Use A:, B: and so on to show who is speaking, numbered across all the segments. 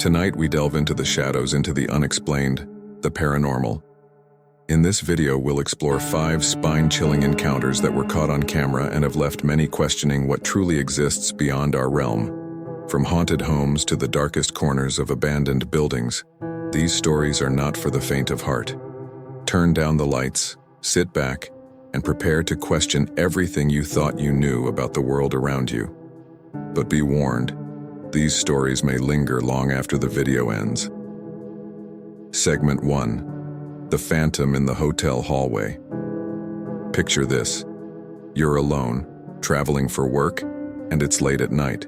A: Tonight we delve into the shadows, into the unexplained, the paranormal. In this video we'll explore 5 spine-chilling encounters that were caught on camera and have left many questioning what truly exists beyond our realm. From haunted homes to the darkest corners of abandoned buildings, these stories are not for the faint of heart. Turn down the lights, sit back, and prepare to question everything you thought you knew about the world around you. But be warned, these stories may linger long after the video ends. Segment 1. The Phantom in the Hotel Hallway. Picture this. You're alone, traveling for work, and it's late at night.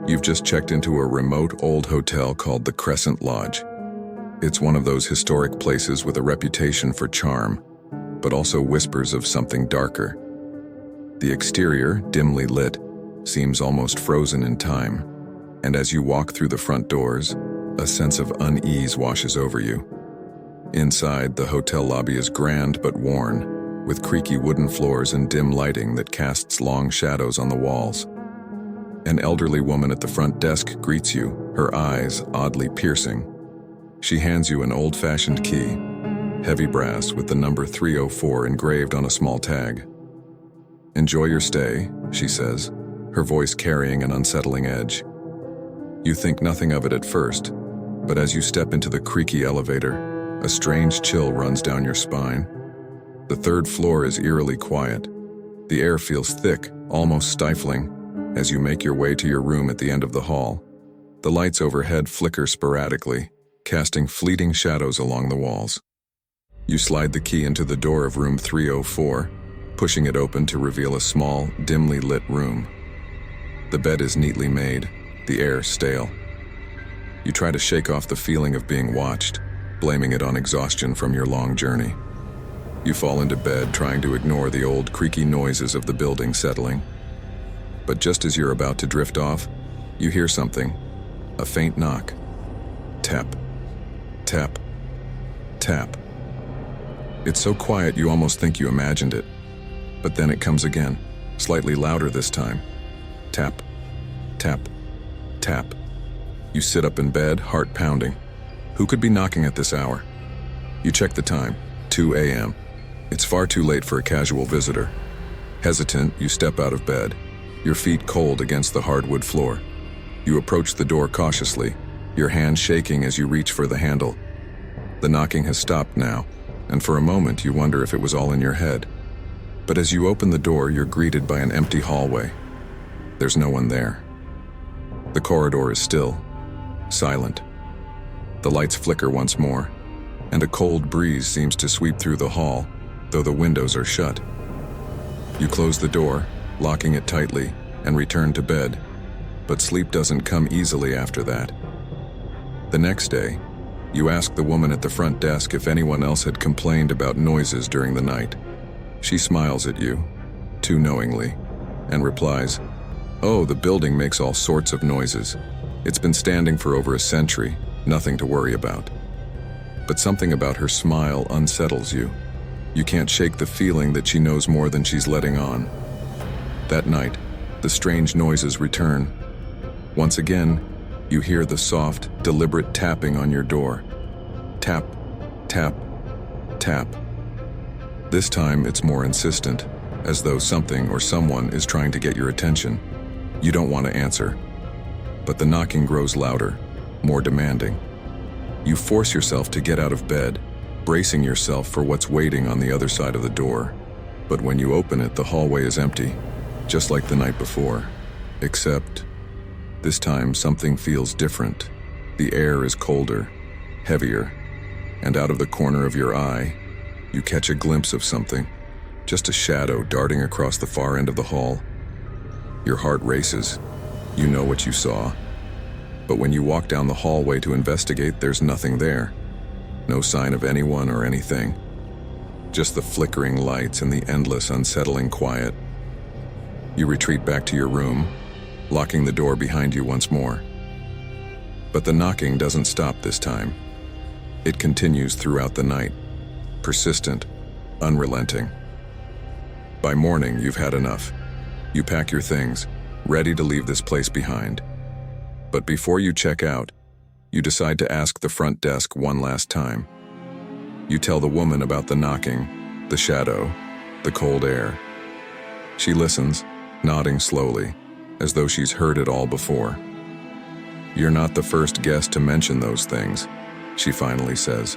A: You've just checked into a remote old hotel called the Crescent Lodge. It's one of those historic places with a reputation for charm, but also whispers of something darker. The exterior, dimly lit, seems almost frozen in time, and as you walk through the front doors, a sense of unease washes over you. Inside, the hotel lobby is grand but worn, with creaky wooden floors and dim lighting that casts long shadows on the walls. An elderly woman at the front desk greets you, her eyes oddly piercing. She hands you an old-fashioned key, heavy brass with the number 304 engraved on a small tag. "Enjoy your stay," she says, her voice carrying an unsettling edge. You think nothing of it at first, but as you step into the creaky elevator, a strange chill runs down your spine. The third floor is eerily quiet. The air feels thick, almost stifling, as you make your way to your room at the end of the hall. The lights overhead flicker sporadically, casting fleeting shadows along the walls. You slide the key into the door of room 304, pushing it open to reveal a small, dimly lit room. The bed is neatly made, the air stale. You try to shake off the feeling of being watched, blaming it on exhaustion from your long journey. You fall into bed, trying to ignore the old creaky noises of the building settling. But just as you're about to drift off, you hear something, a faint knock. Tap, tap, tap. It's so quiet you almost think you imagined it. But then it comes again, slightly louder this time. Tap, tap, tap. You sit up in bed, heart pounding. Who could be knocking at this hour? You check the time, 2 a.m. It's far too late for a casual visitor. Hesitant, you step out of bed, your feet cold against the hardwood floor. You approach the door cautiously, your hand shaking as you reach for the handle. The knocking has stopped now, and for a moment you wonder if it was all in your head. But as you open the door, you're greeted by an empty hallway. There's no one there. The corridor is still, silent. The lights flicker once more, and a cold breeze seems to sweep through the hall, though the windows are shut. You close the door, locking it tightly, and return to bed, but sleep doesn't come easily after that. The next day, you ask the woman at the front desk if anyone else had complained about noises during the night. She smiles at you, too knowingly, and replies, "Oh, the building makes all sorts of noises. It's been standing for over a century, nothing to worry about." But something about her smile unsettles you. You can't shake the feeling that she knows more than she's letting on. That night, the strange noises return. Once again, you hear the soft, deliberate tapping on your door. Tap, tap, tap. This time it's more insistent, as though something or someone is trying to get your attention. You don't want to answer, but the knocking grows louder, more demanding. You force yourself to get out of bed, bracing yourself for what's waiting on the other side of the door. But when you open it, the hallway is empty, just like the night before. Except, this time something feels different. The air is colder, heavier, and out of the corner of your eye, you catch a glimpse of something, just a shadow darting across the far end of the hall. Your heart races. You know what you saw. But when you walk down the hallway to investigate, there's nothing there. No sign of anyone or anything. Just the flickering lights and the endless, unsettling quiet. You retreat back to your room, locking the door behind you once more. But the knocking doesn't stop this time. It continues throughout the night, persistent, unrelenting. By morning, you've had enough. You pack your things, ready to leave this place behind. But before you check out, You decide to ask the front desk one last time. You tell the woman about the knocking, the shadow, the cold air. She listens, nodding slowly, as though she's heard it all before. "You're not the first guest to mention those things," she finally says.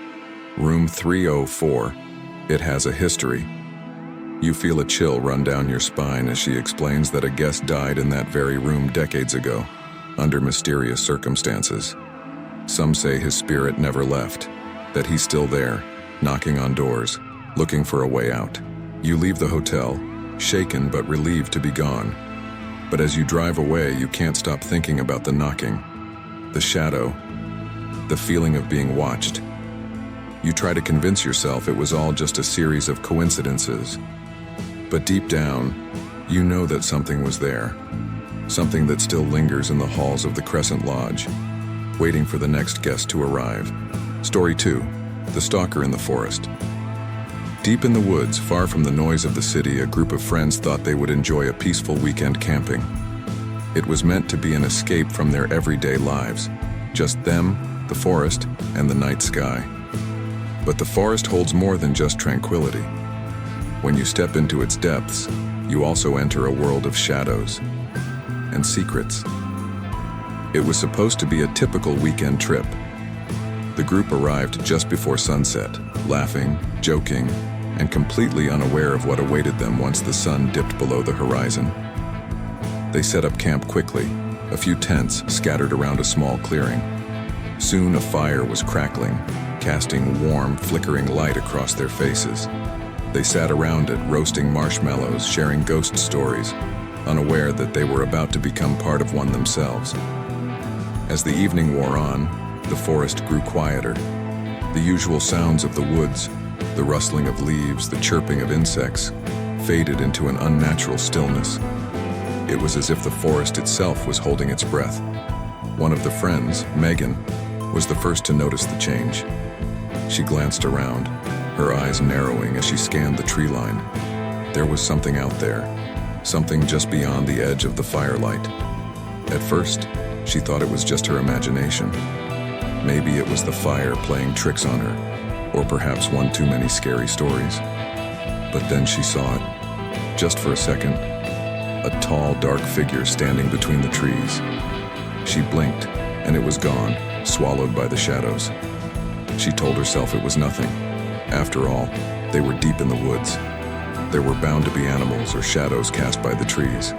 A: "Room 304, it has a history." You feel a chill run down your spine as she explains that a guest died in that very room decades ago, under mysterious circumstances. Some say his spirit never left, that he's still there, knocking on doors, looking for a way out. You leave the hotel, shaken but relieved to be gone. But as you drive away, you can't stop thinking about the knocking, the shadow, the feeling of being watched. You try to convince yourself it was all just a series of coincidences. But deep down, you know that something was there, something that still lingers in the halls of the Crescent Lodge, waiting for the next guest to arrive. Story 2, The Stalker in the Forest. Deep in the woods, far from the noise of the city, a group of friends thought they would enjoy a peaceful weekend camping. It was meant to be an escape from their everyday lives, just them, the forest, and the night sky. But the forest holds more than just tranquility. When you step into its depths, you also enter a world of shadows and secrets. It was supposed to be a typical weekend trip. The group arrived just before sunset, laughing, joking, and completely unaware of what awaited them once the sun dipped below the horizon. They set up camp quickly, a few tents scattered around a small clearing. Soon a fire was crackling, casting warm, flickering light across their faces. They sat around it, roasting marshmallows, sharing ghost stories, unaware that they were about to become part of one themselves. As the evening wore on, the forest grew quieter. The usual sounds of the woods, the rustling of leaves, the chirping of insects, faded into an unnatural stillness. It was as if the forest itself was holding its breath. One of the friends, Megan, was the first to notice the change. She glanced around, her eyes narrowing as she scanned the tree line. There was something out there, something just beyond the edge of the firelight. At first, she thought it was just her imagination. Maybe it was the fire playing tricks on her, or perhaps one too many scary stories. But then she saw it, just for a second, a tall, dark figure standing between the trees. She blinked, and it was gone, swallowed by the shadows. She told herself it was nothing. After all, they were deep in the woods. There were bound to be animals or shadows cast by the trees.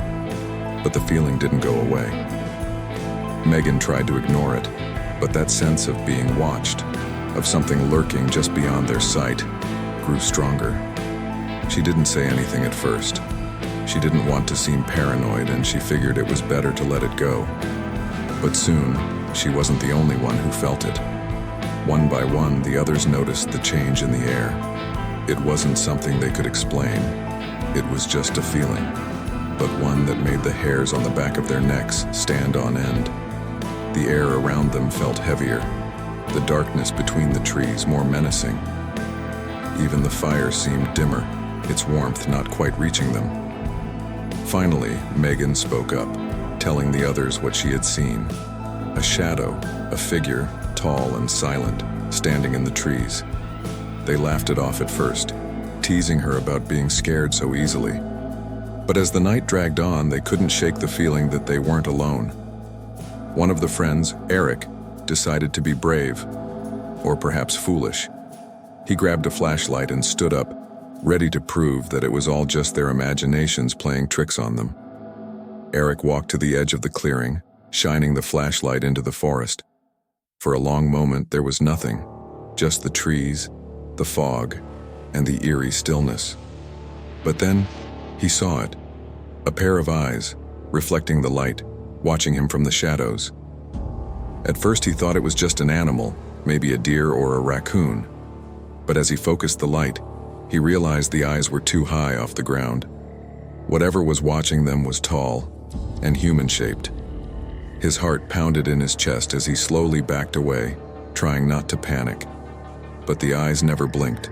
A: But the feeling didn't go away. Megan tried to ignore it, but that sense of being watched, of something lurking just beyond their sight, grew stronger. She didn't say anything at first. She didn't want to seem paranoid, and she figured it was better to let it go. But soon, she wasn't the only one who felt it. One by one, the others noticed the change in the air. It wasn't something they could explain. It was just a feeling, but one that made the hairs on the back of their necks stand on end. The air around them felt heavier, the darkness between the trees more menacing. Even the fire seemed dimmer, its warmth not quite reaching them. Finally, Megan spoke up, telling the others what she had seen. A shadow, a figure, tall and silent, standing in the trees. They laughed it off at first, teasing her about being scared so easily. But as the night dragged on, they couldn't shake the feeling that they weren't alone. One of the friends, Eric, decided to be brave, or perhaps foolish. He grabbed a flashlight and stood up, ready to prove that it was all just their imaginations playing tricks on them. Eric walked to the edge of the clearing, shining the flashlight into the forest. For a long moment, there was nothing, just the trees, the fog, and the eerie stillness. But then, he saw it, a pair of eyes, reflecting the light, watching him from the shadows. At first he thought it was just an animal, maybe a deer or a raccoon. But as he focused the light, he realized the eyes were too high off the ground. Whatever was watching them was tall and human-shaped. His heart pounded in his chest as he slowly backed away, trying not to panic. But the eyes never blinked.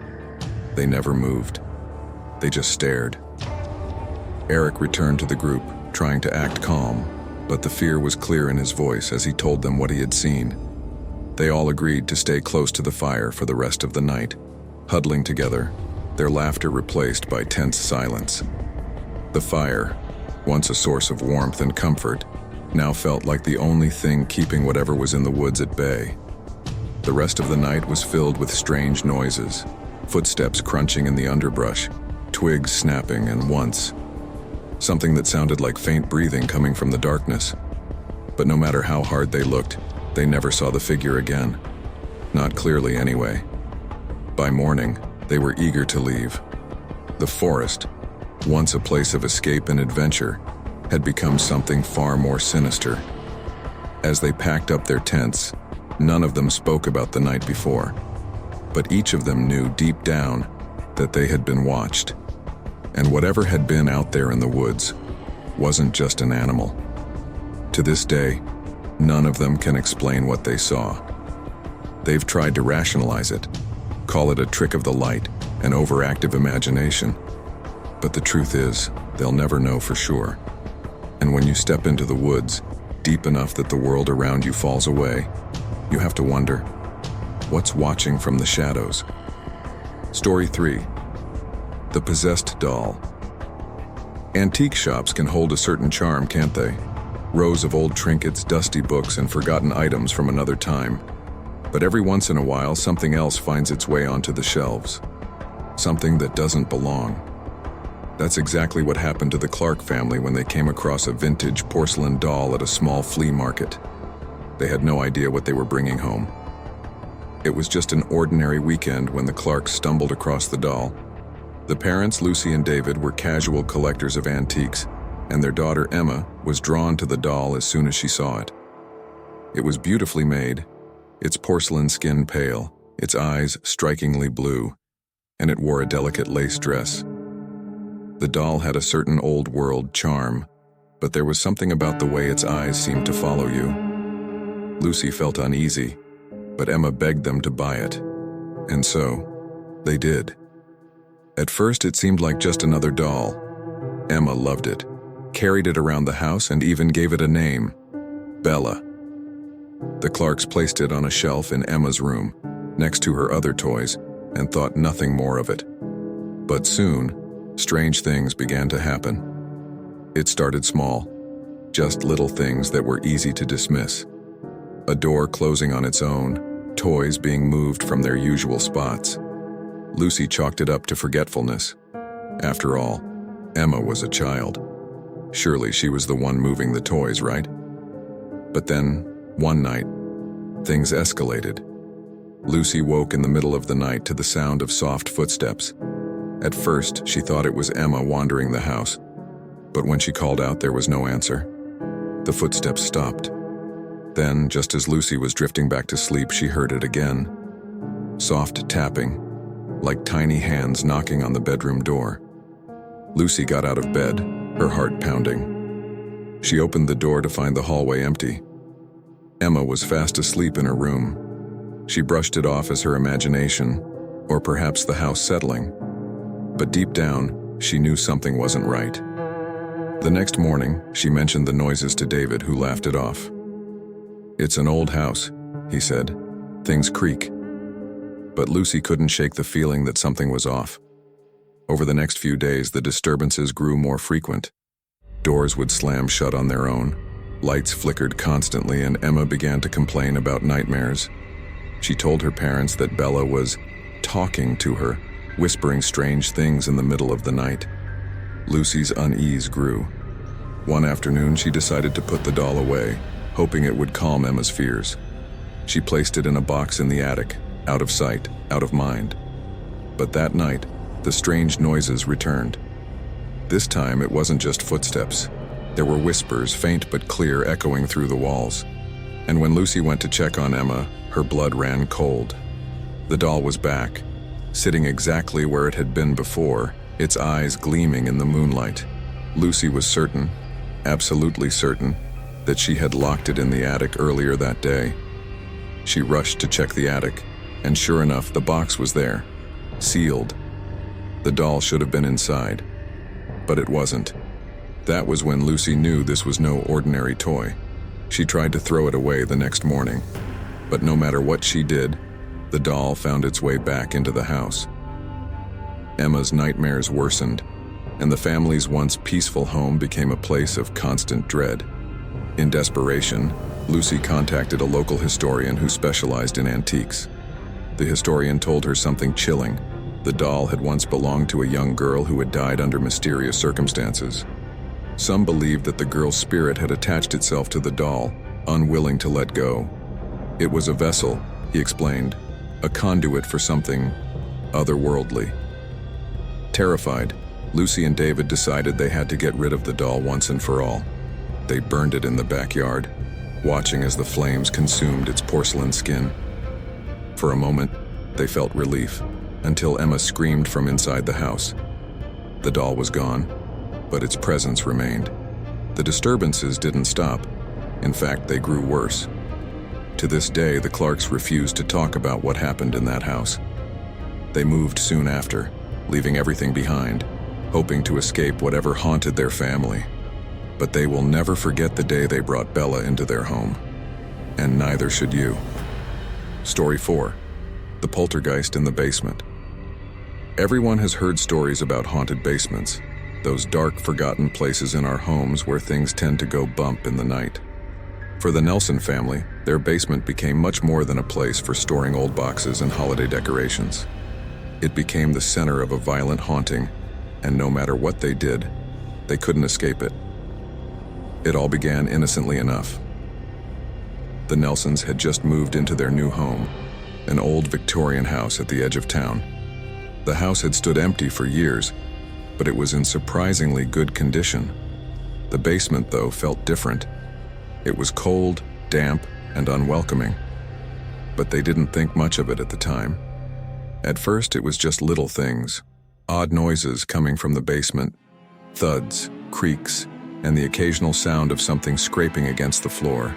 A: They never moved. They just stared. Eric returned to the group, trying to act calm, but the fear was clear in his voice as he told them what he had seen. They all agreed to stay close to the fire for the rest of the night, huddling together, their laughter replaced by tense silence. The fire, once a source of warmth and comfort, now felt like the only thing keeping whatever was in the woods at bay. The rest of the night was filled with strange noises, footsteps crunching in the underbrush, twigs snapping, and once, something that sounded like faint breathing coming from the darkness. But no matter how hard they looked, they never saw the figure again. Not clearly, anyway. By morning, they were eager to leave. The forest, once a place of escape and adventure, had become something far more sinister. As they packed up their tents, none of them spoke about the night before, but each of them knew deep down that they had been watched. And whatever had been out there in the woods wasn't just an animal. To this day, none of them can explain what they saw. They've tried to rationalize it, call it a trick of the light, an overactive imagination. But the truth is, they'll never know for sure. And when you step into the woods, deep enough that the world around you falls away, you have to wonder, what's watching from the shadows? Story 3. The Possessed Doll. Antique shops can hold a certain charm, can't they? Rows of old trinkets, dusty books, and forgotten items from another time. But every once in a while, something else finds its way onto the shelves. Something that doesn't belong. That's exactly what happened to the Clark family when they came across a vintage porcelain doll at a small flea market. They had no idea what they were bringing home. It was just an ordinary weekend when the Clarks stumbled across the doll. The parents, Lucy and David, were casual collectors of antiques, and their daughter, Emma, was drawn to the doll as soon as she saw it. It was beautifully made, its porcelain skin pale, its eyes strikingly blue, and it wore a delicate lace dress. The doll had a certain old-world charm, but there was something about the way its eyes seemed to follow you. Lucy felt uneasy, but Emma begged them to buy it, and so, they did. At first it seemed like just another doll. Emma loved it, carried it around the house, and even gave it a name, Bella. The Clarks placed it on a shelf in Emma's room, next to her other toys, and thought nothing more of it. But soon, strange things began to happen. It started small, just little things that were easy to dismiss. A door closing on its own, toys being moved from their usual spots. Lucy chalked it up to forgetfulness. After all, Emma was a child. Surely she was the one moving the toys, right? But then, one night, things escalated. Lucy woke in the middle of the night to the sound of soft footsteps. At first, she thought it was Emma wandering the house, but when she called out, there was no answer. The footsteps stopped. Then, just as Lucy was drifting back to sleep, she heard it again. Soft tapping, like tiny hands knocking on the bedroom door. Lucy got out of bed, her heart pounding. She opened the door to find the hallway empty. Emma was fast asleep in her room. She brushed it off as her imagination, or perhaps the house settling. But deep down, she knew something wasn't right. The next morning, she mentioned the noises to David, who laughed it off. "It's an old house," he said. "Things creak." But Lucy couldn't shake the feeling that something was off. Over the next few days, the disturbances grew more frequent. Doors would slam shut on their own, lights flickered constantly, and Emma began to complain about nightmares. She told her parents that Bella was talking to her, whispering strange things in the middle of the night. Lucy's unease grew. One afternoon, she decided to put the doll away, hoping it would calm Emma's fears. She placed it in a box in the attic, out of sight, out of mind. But that night, the strange noises returned. This time, it wasn't just footsteps. There were whispers, faint but clear, echoing through the walls. And when Lucy went to check on Emma, her blood ran cold. The doll was back, sitting exactly where it had been before, its eyes gleaming in the moonlight. Lucy was certain, absolutely certain, that she had locked it in the attic earlier that day. She rushed to check the attic, and sure enough, the box was there, sealed. The doll should have been inside, but it wasn't. That was when Lucy knew this was no ordinary toy. She tried to throw it away the next morning, But no matter what she did, the doll found its way back into the house. Emma's nightmares worsened, and the family's once peaceful home became a place of constant dread. In desperation, Lucy contacted a local historian who specialized in antiques. The historian told her something chilling. The doll had once belonged to a young girl who had died under mysterious circumstances. Some believed that the girl's spirit had attached itself to the doll, unwilling to let go. It was a vessel, he explained, a conduit for something otherworldly. Terrified, Lucy and David decided they had to get rid of the doll once and for all. They burned it in the backyard, watching as the flames consumed its porcelain skin. For a moment, they felt relief, until Emma screamed from inside the house. The doll was gone, but its presence remained. The disturbances didn't stop. In fact, they grew worse. To this day, the Clarks refuse to talk about what happened in that house. They moved soon after, leaving everything behind, hoping to escape whatever haunted their family. But they will never forget the day they brought Bella into their home. And neither should you. Story 4. The Poltergeist in the Basement. Everyone has heard stories about haunted basements, those dark, forgotten places in our homes where things tend to go bump in the night. For the Nelson family, their basement became much more than a place for storing old boxes and holiday decorations. It became the center of a violent haunting, and no matter what they did, they couldn't escape it. It all began innocently enough. The Nelsons had just moved into their new home, an old Victorian house at the edge of town. The house had stood empty for years, but it was in surprisingly good condition. The basement, though, felt different. It was cold, damp, and unwelcoming. But they didn't think much of it at the time. At first, it was just little things, odd noises coming from the basement, thuds, creaks, and the occasional sound of something scraping against the floor.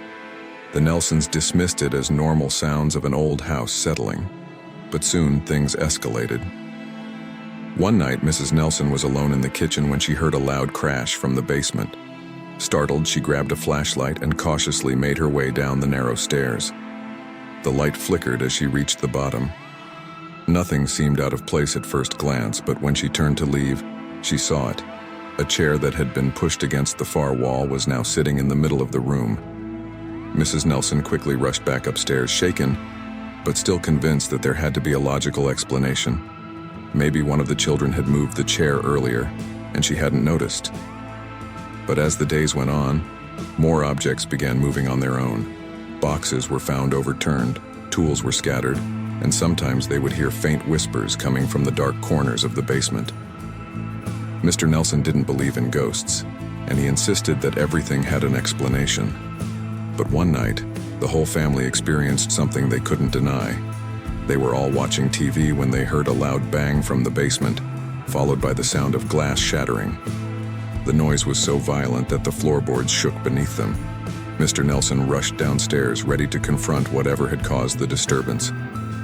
A: The Nelsons dismissed it as normal sounds of an old house settling. But soon, things escalated. One night, Mrs. Nelson was alone in the kitchen when she heard a loud crash from the basement. Startled, she grabbed a flashlight and cautiously made her way down the narrow stairs. The light flickered as she reached the bottom. Nothing seemed out of place at first glance, but when she turned to leave, she saw it. A chair that had been pushed against the far wall was now sitting in the middle of the room. Mrs. Nelson quickly rushed back upstairs, shaken, but still convinced that there had to be a logical explanation. Maybe one of the children had moved the chair earlier, and she hadn't noticed. But as the days went on, more objects began moving on their own. Boxes were found overturned, tools were scattered, and sometimes they would hear faint whispers coming from the dark corners of the basement. Mr. Nelson didn't believe in ghosts, and he insisted that everything had an explanation. But one night, the whole family experienced something they couldn't deny. They were all watching TV when they heard a loud bang from the basement, followed by the sound of glass shattering. The noise was so violent that the floorboards shook beneath them. Mr. Nelson rushed downstairs, ready to confront whatever had caused the disturbance.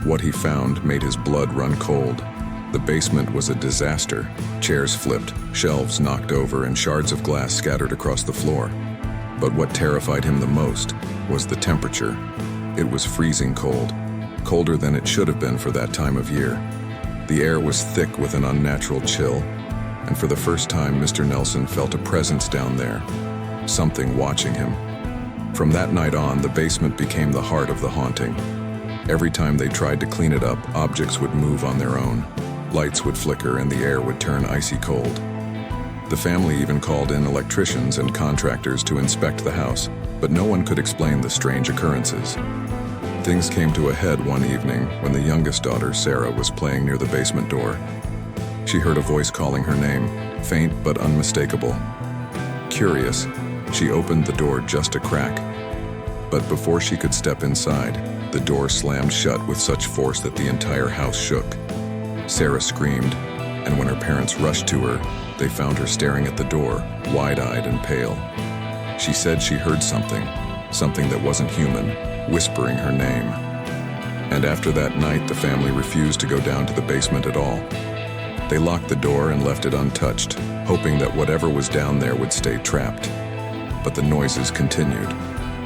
A: What he found made his blood run cold. The basement was a disaster. Chairs flipped, shelves knocked over, and shards of glass scattered across the floor. But what terrified him the most was the temperature. It was freezing cold, colder than it should have been for that time of year. The air was thick with an unnatural chill, and for the first time Mr. Nelson felt a presence down there, something watching him. From that night on, the basement became the heart of the haunting. Every time they tried to clean it up, objects would move on their own. Lights would flicker and the air would turn icy cold. The family even called in electricians and contractors to inspect the house, but no one could explain the strange occurrences. Things came to a head one evening when the youngest daughter, Sarah, was playing near the basement door. She heard a voice calling her name, faint but unmistakable. Curious, she opened the door just a crack. But before she could step inside, the door slammed shut with such force that the entire house shook. Sarah screamed, and when her parents rushed to her, they found her staring at the door, wide-eyed and pale. She said she heard something that wasn't human, whispering her name. And after that night, the family refused to go down to the basement at all. They locked the door and left it untouched, hoping that whatever was down there would stay trapped. But the noises continued,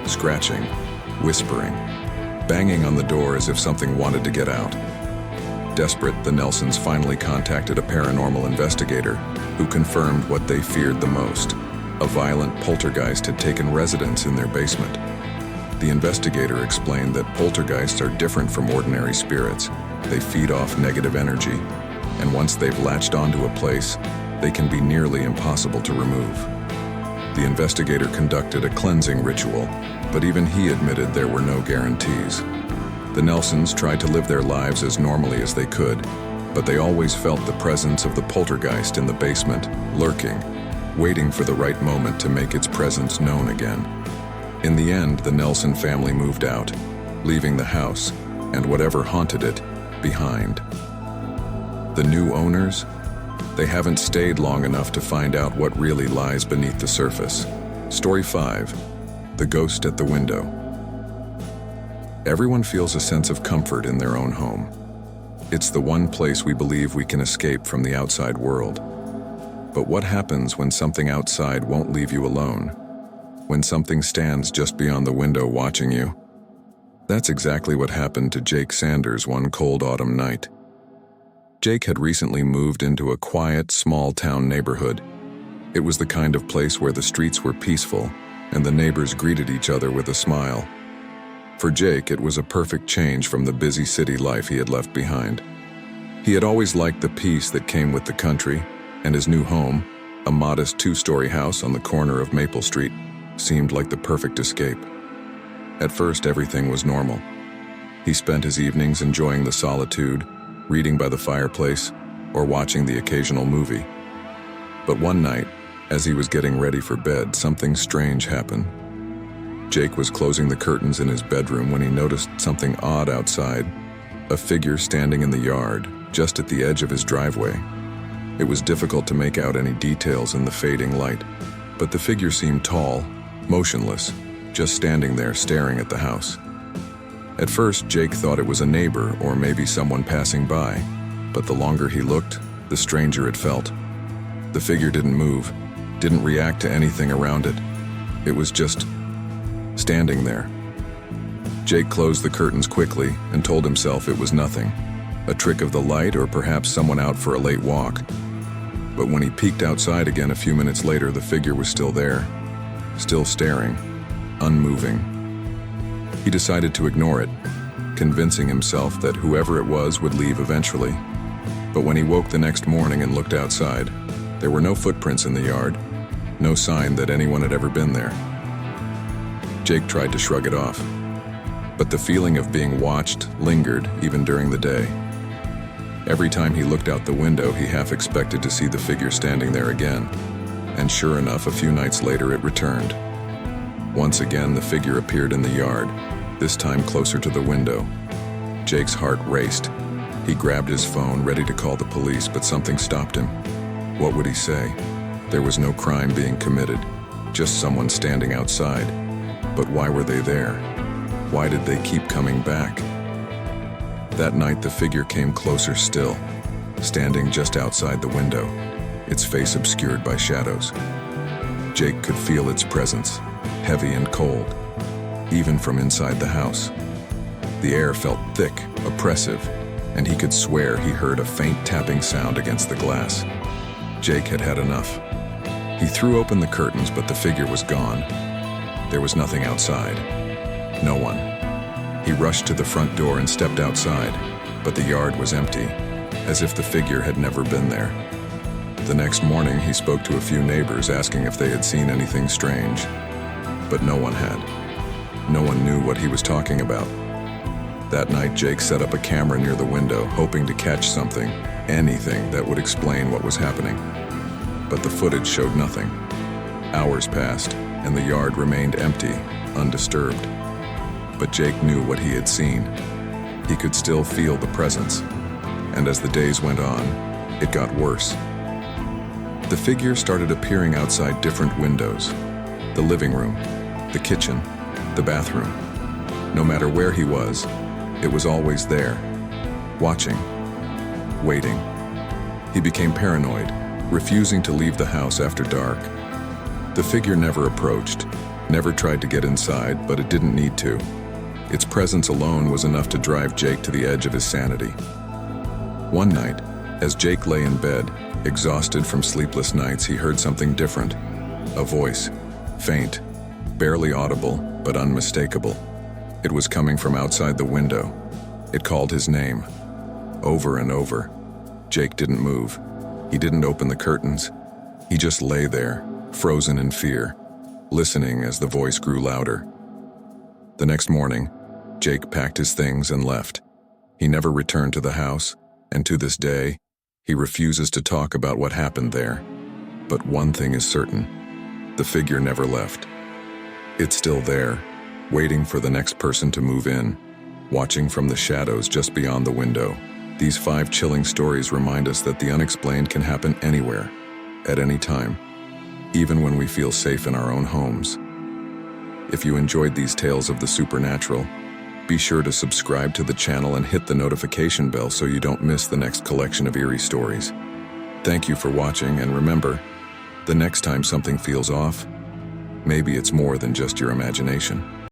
A: scratching, whispering. banging on the door as if something wanted to get out. Desperate, the Nelsons finally contacted a paranormal investigator who confirmed what they feared the most. A violent poltergeist had taken residence in their basement. The investigator explained that poltergeists are different from ordinary spirits. They feed off negative energy, and once they've latched onto a place, they can be nearly impossible to remove. The investigator conducted a cleansing ritual, but even he admitted there were no guarantees. The Nelsons tried to live their lives as normally as they could, but they always felt the presence of the poltergeist in the basement, lurking, waiting for the right moment to make its presence known again. In the end, the Nelson family moved out, leaving the house, and whatever haunted it, behind. The new owners? They haven't stayed long enough to find out what really lies beneath the surface. Story 5. The Ghost at the Window. Everyone feels a sense of comfort in their own home. It's the one place we believe we can escape from the outside world. But what happens when something outside won't leave you alone? When something stands just beyond the window watching you? That's exactly what happened to Jake Sanders one cold autumn night. Jake had recently moved into a quiet, small-town neighborhood. It was the kind of place where the streets were peaceful and the neighbors greeted each other with a smile. For Jake, it was a perfect change from the busy city life he had left behind. He had always liked the peace that came with the country, and his new home, a modest 2-story house on the corner of Maple Street, seemed like the perfect escape. At first, everything was normal. He spent his evenings enjoying the solitude, reading by the fireplace, or watching the occasional movie. But one night, as he was getting ready for bed, something strange happened. Jake was closing the curtains in his bedroom when he noticed something odd outside, a figure standing in the yard, just at the edge of his driveway. It was difficult to make out any details in the fading light, but the figure seemed tall, motionless, just standing there staring at the house. At first, Jake thought it was a neighbor or maybe someone passing by, but the longer he looked, the stranger it felt. The figure didn't move, didn't react to anything around it. It was just standing there. Jake closed the curtains quickly and told himself it was nothing, a trick of the light or perhaps someone out for a late walk. But when he peeked outside again a few minutes later, the figure was still there, still staring, unmoving. He decided to ignore it, convincing himself that whoever it was would leave eventually. But when he woke the next morning and looked outside, there were no footprints in the yard, no sign that anyone had ever been there. Jake tried to shrug it off, but the feeling of being watched lingered even during the day. Every time he looked out the window, he half expected to see the figure standing there again, and sure enough, a few nights later it returned. Once again, the figure appeared in the yard, this time closer to the window. Jake's heart raced. He grabbed his phone, ready to call the police, but something stopped him. What would he say? There was no crime being committed, just someone standing outside. But why were they there? Why did they keep coming back? That night, the figure came closer still, standing just outside the window, its face obscured by shadows. Jake could feel its presence, heavy and cold, even from inside the house. The air felt thick, oppressive, and he could swear he heard a faint tapping sound against the glass. Jake had had enough. He threw open the curtains, but the figure was gone. There was nothing outside. No one. He rushed to the front door and stepped outside, but the yard was empty, as if the figure had never been there. The next morning, he spoke to a few neighbors asking if they had seen anything strange, but no one had. No one knew what he was talking about. That night, Jake set up a camera near the window, hoping to catch something, anything that would explain what was happening. But the footage showed nothing. Hours passed, and the yard remained empty, undisturbed. But Jake knew what he had seen. He could still feel the presence. And as the days went on, it got worse. The figure started appearing outside different windows. The living room, the kitchen, the bathroom. No matter where he was, it was always there, watching, waiting. He became paranoid, refusing to leave the house after dark. The figure never approached, never tried to get inside, but it didn't need to. Its presence alone was enough to drive Jake to the edge of his sanity. One night, as Jake lay in bed, exhausted from sleepless nights, he heard something different. A voice, faint, barely audible, but unmistakable. It was coming from outside the window. It called his name, over and over. Jake didn't move. He didn't open the curtains. He just lay there, frozen in fear, listening as the voice grew louder. The next morning, Jake packed his things and left. He never returned to the house, and to this day, he refuses to talk about what happened there. But one thing is certain: the figure never left. It's still there, waiting for the next person to move in, watching from the shadows just beyond the window. These 5 chilling stories remind us that the unexplained can happen anywhere, at any time, even when we feel safe in our own homes. If you enjoyed these tales of the supernatural, be sure to subscribe to the channel and hit the notification bell so you don't miss the next collection of eerie stories. Thank you for watching, and remember, the next time something feels off, maybe it's more than just your imagination.